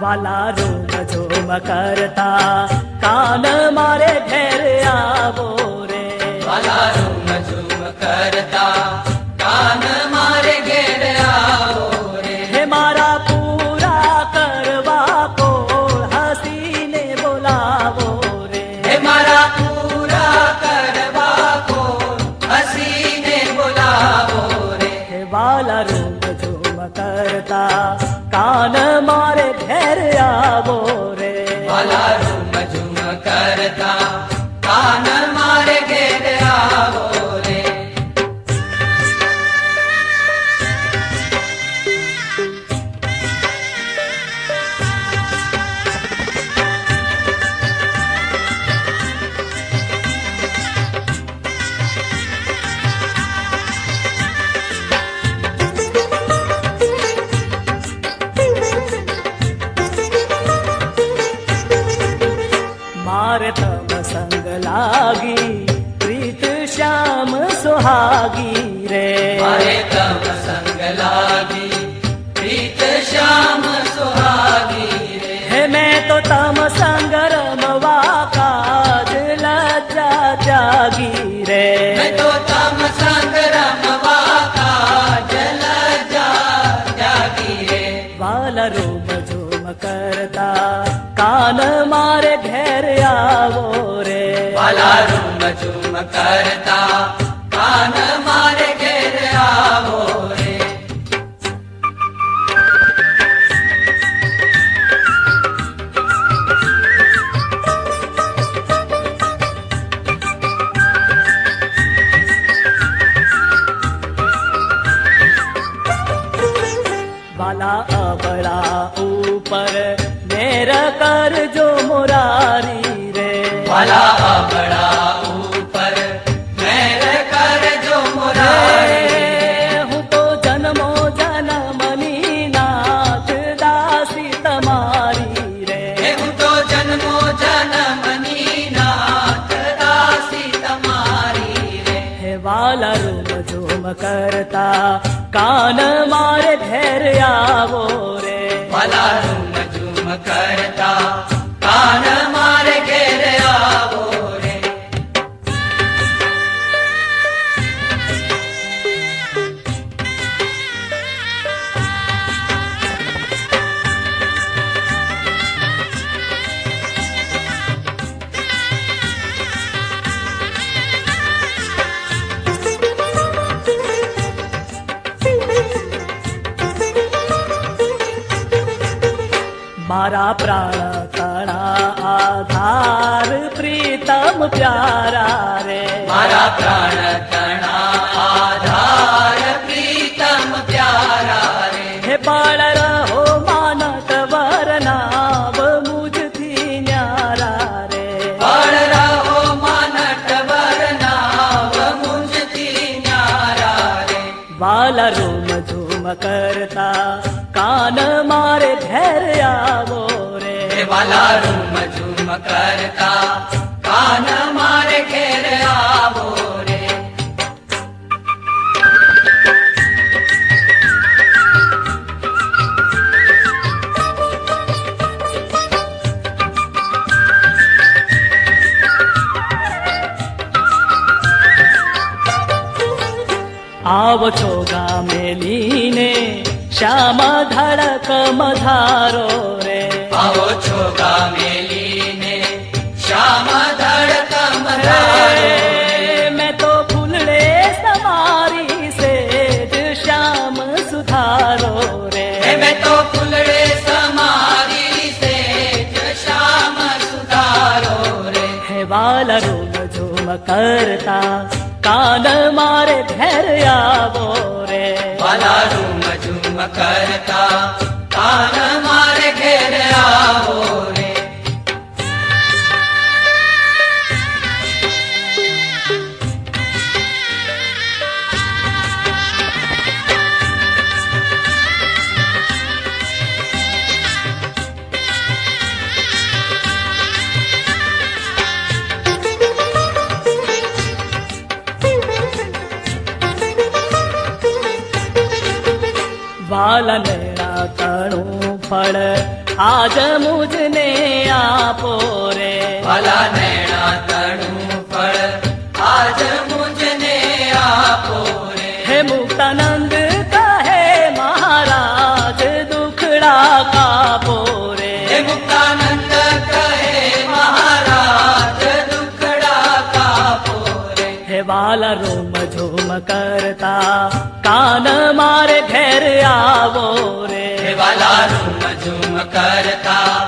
વાલા room zoom કરતા કાન મારે ઘેર આવો રે. વાલા રૂમ ઝૂમ કરતા કાન મારે ઘેર આવો રે. હે મારા પૂરા કરવા કોળ હસીને બોલાવો રે. હે મારા પૂરા કરવા કોળ હસીને બોલાવો રે. હે વાલા રૂમ ઝૂમ કરતા કાન મારે ઘેર આવો રે. વાલા રૂમ ઝૂમ કરતા કાન મારે ઘેર આવો રે. મારે તમ સંગ લાગી પ્રીત શ્યામ સુહાગી રે. મારે તમ સંગ લાગી પ્રીત શ્યામ સુહાગી રે. હે મેં તો તમ સંગ રમવા કાજ લજ્જા જાગી રે. મેં તો તમ સંગ રમવા કાજ લજ્જા જાગી રે. વાલા રૂમ ઝૂમ કરતા કાન મારે ઘેર આવો રે. વાલા રૂમ ઝૂમ કરતા કાન મારે ઘેર આવો રે. વાલા અબળા ઉપર મેર કરજો મોરારી રે. વાલા અબળા ઉપર મેર કરજો મોરારી. હું તો જન્મો જન્મની નાથ દાસી તમારી રે. હું તો જન્મો જન્મની નાથ દાસી તમારી રે. હે વાલા રૂમ ઝૂમ કરતા કાન મારે ઘેર આવો રે. વાલા રૂમ ઝૂમ કરતા કાન મારે ઘેર આવો રે. મારા પ્રાણ તણા આધાર પ્રીતમ પ્યારા રે. મારા પ્રાણ તણા આધાર પ્રીતમ પ્યારા રે. હે પાળ રહો માનત વરનાવ મુજથી ન્યારા રે. પાળ રહો માનટ વરનાવ મુજથી ન્યારા રે. વાલા રૂમ ઝૂમ કરતા કાન મારે ઘેર આવો રે. વાલા રૂમ ઝૂમ કરતા કાન મારે ઘેર આવો રે. આવો છો ગામેલીને શ્યામ ધડક મધારો રે. આવો છો ગામેલીને શ્યામ ધડક મધારો રે. મેં તો ફૂલડે સમારી સેજ શ્યામ સુધારો રે. મેં તો ફૂલડે સમારી સેજ શ્યામ સુધારો રે. હે વાલા રૂમ ઝૂમ કરતા કાન મારે ઘેર આવો રે. વાલા રૂમ ઝૂમ કરતા કાન મારે ઘેર આવો રે. વાલનેણા તણું ફળ આજ મુજને આપો રે ભલા નૈણા તણું ફળ આજ મુજને આપો રે હે મુક્તાનંદ કહે મહારાજ દુખડા કાપો રે હે મુક્તાનંદ કહે મહારાજ દુખડા કાપો રે હે વાલા રોમ ઝૂમ કરતા કાન મારે ઘેર આવો રે હે વાલા રૂમ ઝૂમ કરતા